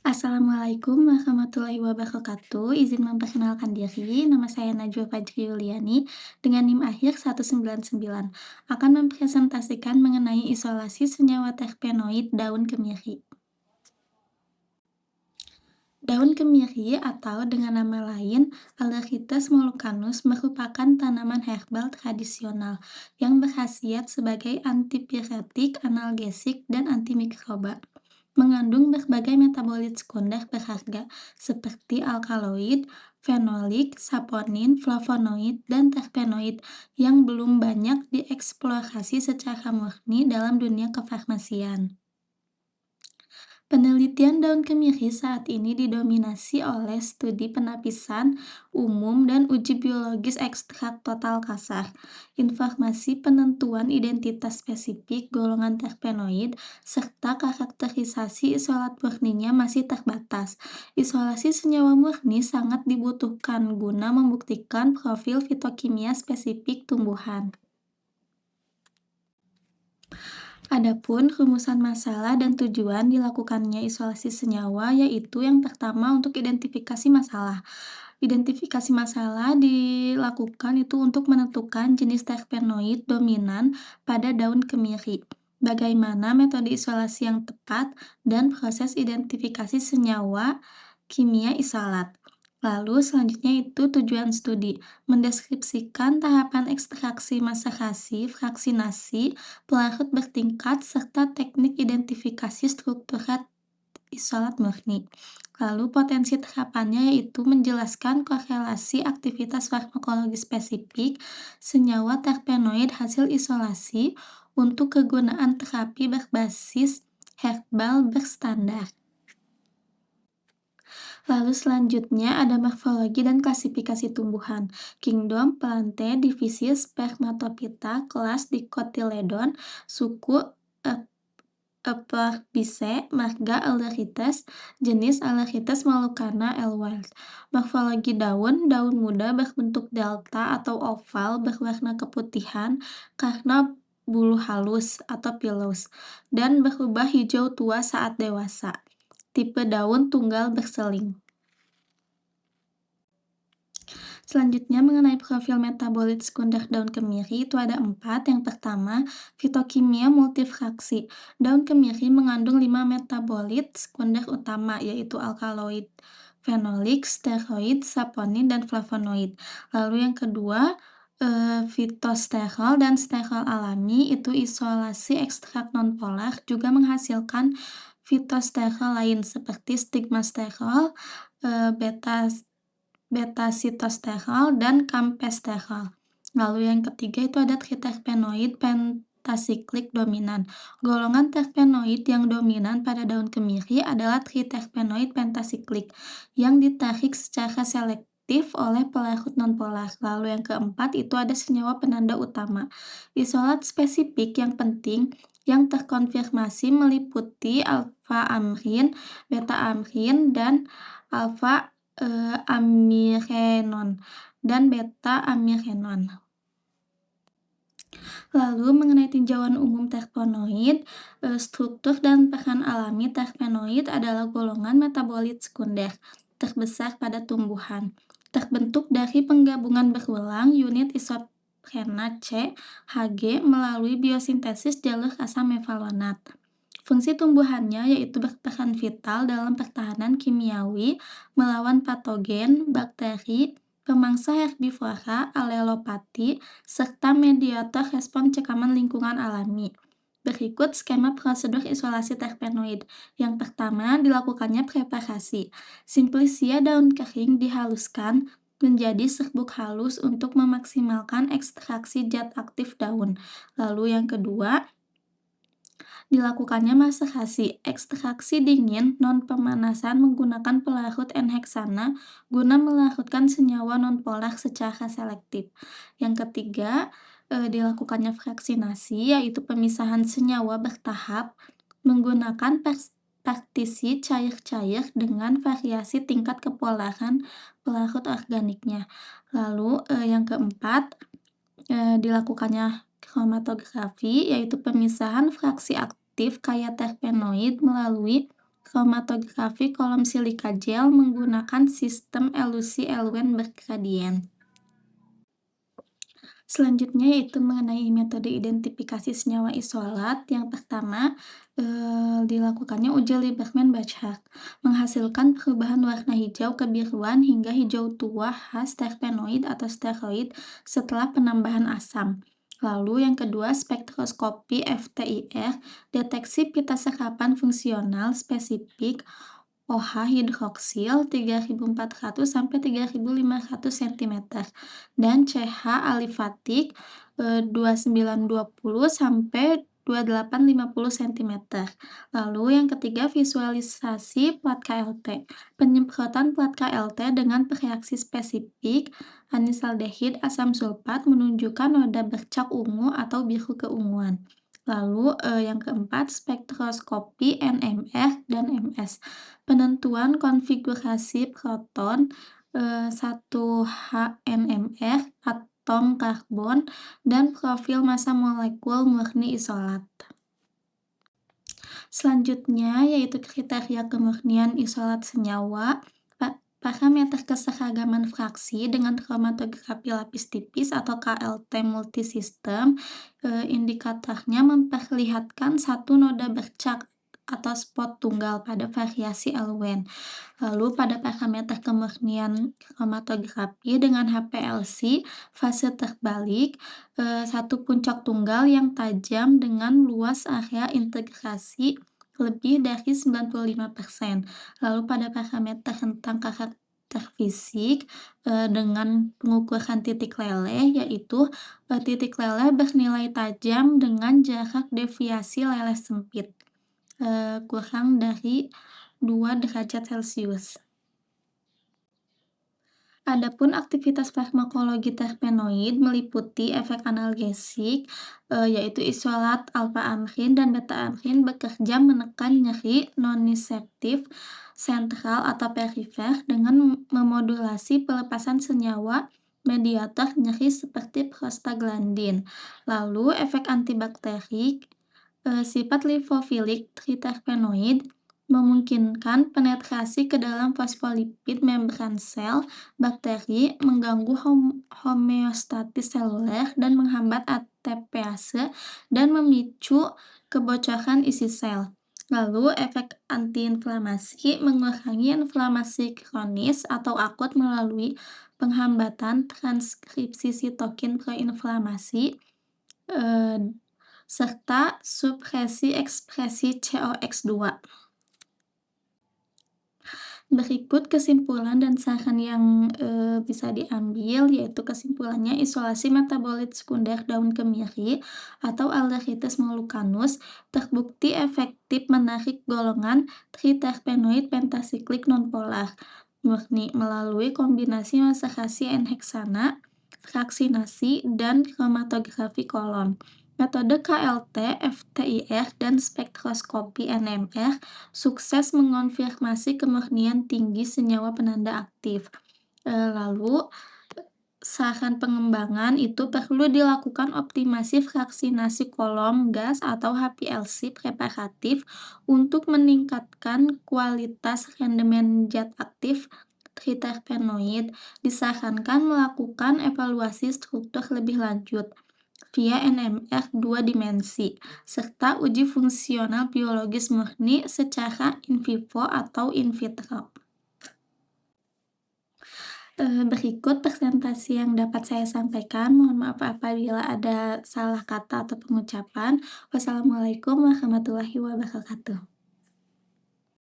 Assalamualaikum warahmatullahi wabarakatuh. Izin memperkenalkan diri, nama saya Najwa Fajri Yuliani dengan NIM akhir 199. Akan mempresentasikan mengenai isolasi senyawa terpenoid daun kemiri. Daun kemiri atau dengan nama lain Alerchithus molucanus merupakan tanaman herbal tradisional yang berkhasiat sebagai antipiretik, analgesik, dan antimikroba. Mengandung berbagai metabolit sekunder berharga seperti alkaloid, fenolik, saponin, flavonoid, dan terpenoid yang belum banyak dieksplorasi secara murni dalam dunia kefarmasian. Penelitian daun kemiri saat ini didominasi oleh studi penapisan umum dan uji biologis ekstrak total kasar. Informasi penentuan identitas spesifik golongan terpenoid serta karakterisasi isolat murninya masih terbatas. Isolasi senyawa murni sangat dibutuhkan guna membuktikan profil fitokimia spesifik tumbuhan. Adapun rumusan masalah dan tujuan dilakukannya isolasi senyawa yaitu yang pertama untuk identifikasi masalah. Identifikasi masalah dilakukan itu untuk menentukan jenis terpenoid dominan pada daun kemiri. Bagaimana metode isolasi yang tepat dan proses identifikasi senyawa kimia isolat. Lalu selanjutnya itu tujuan studi, mendeskripsikan tahapan ekstraksi maserasi, fraksinasi, pelarut bertingkat, serta teknik identifikasi strukturat isolat murni. Lalu potensi terapannya yaitu menjelaskan korelasi aktivitas farmakologi spesifik senyawa terpenoid hasil isolasi untuk kegunaan terapi berbasis herbal berstandar. Lalu selanjutnya ada morfologi dan klasifikasi tumbuhan. Kingdom, Plante, divisi Spermatophyta, kelas Dicotyledon, suku Epiaceae, marga Alerchithus, jenis Alerchithus molucana L. Morfologi daun, daun muda berbentuk delta atau oval berwarna keputihan karena bulu halus atau pilus dan berubah hijau tua saat dewasa. Tipe daun tunggal berseling. Selanjutnya mengenai profil metabolit sekunder daun kemiri itu ada 4. Yang pertama, fitokimia multifraksi. Daun kemiri mengandung 5 metabolit sekunder utama yaitu alkaloid, fenolik, steroid, saponin, dan flavonoid. Lalu yang kedua, fitosterol dan sterol alami itu isolasi ekstrak nonpolar juga menghasilkan fitosterol lain seperti stigmasterol, beta beta-sitosterol, dan kampesterol. Lalu yang ketiga itu ada triterpenoid pentasiklik dominan. Golongan terpenoid yang dominan pada daun kemiri adalah triterpenoid pentasiklik yang ditarik secara selektif oleh pelarut nonpolar. Lalu yang keempat itu ada senyawa penanda utama. Isolat spesifik yang penting yang terkonfirmasi meliputi alfa-amrin, beta-amrin, dan alfa amirenon dan beta-amirenon. Lalu mengenai tinjauan umum terpenoid, struktur dan peran alami terpenoid adalah golongan metabolit sekunder terbesar pada tumbuhan. Terbentuk dari penggabungan berulang unit isoprena C, Hg melalui biosintesis jalur asam mevalonat. Fungsi tumbuhannya yaitu berperan vital dalam pertahanan kimiawi melawan patogen, bakteri, pemangsa herbivora, alelopati, serta mediator respon cekaman lingkungan alami. Berikut skema prosedur isolasi terpenoid. Yang pertama, dilakukannya preparasi. Simplicia daun kering dihaluskan menjadi serbuk halus untuk memaksimalkan ekstraksi zat aktif daun. Lalu yang kedua, dilakukannya maserasi, ekstraksi dingin non-pemanasan menggunakan pelarut N-heksana guna melarutkan senyawa nonpolar secara selektif. Yang ketiga, dilakukannya fraksinasi, yaitu pemisahan senyawa bertahap menggunakan partisi cair-cair dengan variasi tingkat kepolaran pelarut organiknya. Lalu yang keempat, dilakukannya kromatografi, yaitu pemisahan fraksi aktif kaya terpenoid melalui kromatografi kolom silika gel menggunakan sistem elusi Elwen bergradien. Selanjutnya yaitu mengenai metode identifikasi senyawa isolat. Yang pertama, dilakukannya uji Lieberman-Bachrach, menghasilkan perubahan warna hijau kebiruan hingga hijau tua khas terpenoid atau steroid setelah penambahan asam. Lalu yang kedua, spektroskopi FTIR, deteksi pita serapan fungsional spesifik OH hidroksil 3400 sampai 3500 cm dan CH alifatik 2920 sampai 2850 cm. Lalu yang ketiga, visualisasi plat KLT. Penyemprotan plat KLT dengan reaksi spesifik anisaldehid asam sulfat menunjukkan noda bercak ungu atau biru keunguan. Lalu yang keempat, spektroskopi NMR dan MS. Penentuan konfigurasi proton 1H NMR, atom karbon, dan profil massa molekul murni isolat. Selanjutnya yaitu kriteria kemurnian isolat senyawa, parameter keseragaman fraksi dengan kromatografi lapis tipis atau KLT multisistem. Indikatornya memperlihatkan satu noda bercak atau spot tunggal pada variasi Elwen. Lalu pada parameter kemurnian kromatografi dengan HPLC fase terbalik, satu puncak tunggal yang tajam dengan luas area integrasi lebih dari 95%. Lalu pada parameter rentang karakter fisik dengan pengukuran titik leleh, yaitu titik leleh bernilai tajam dengan jarak deviasi leleh sempit kurang dari 2 derajat Celcius. Adapun aktivitas farmakologi terpenoid meliputi efek analgesik, yaitu isolat alfa-amrin dan beta-amrin bekerja menekan nyeri noniseptif sentral atau perifer dengan memodulasi pelepasan senyawa mediator nyeri seperti prostaglandin. Lalu efek antibakterik, sifat limfofilik triterpenoid memungkinkan penetrasi ke dalam fosfolipid membran sel bakteri, mengganggu homeostatis seluler dan menghambat ATPase dan memicu kebocoran isi sel. Lalu efek antiinflamasi mengurangi inflamasi kronis atau akut melalui penghambatan transkripsi sitokin proinflamasi serta supresi ekspresi COX-2. Berikut kesimpulan dan saran yang bisa diambil, yaitu kesimpulannya isolasi metabolit sekunder daun kemiri atau Alderichthys mollucanus terbukti efektif menarik golongan triterpenoid pentasiklik nonpolar murni melalui kombinasi maserasi N-heksana, fraksinasi, dan kromatografi kolom. Metode KLT, FTIR, dan spektroskopi NMR sukses mengonfirmasi kemurnian tinggi senyawa penanda aktif. Lalu, saran pengembangan itu perlu dilakukan optimasi fraksinasi kolom gas atau HPLC preparatif untuk meningkatkan kualitas rendemen zat aktif triterpenoid. Disarankan melakukan evaluasi struktur lebih lanjut via NMR 2 dimensi, serta uji fungsional biologis murni secara in vivo atau in vitro. Berikut presentasi yang dapat saya sampaikan. Mohon maaf apabila ada salah kata atau pengucapan. Wassalamualaikum warahmatullahi wabarakatuh.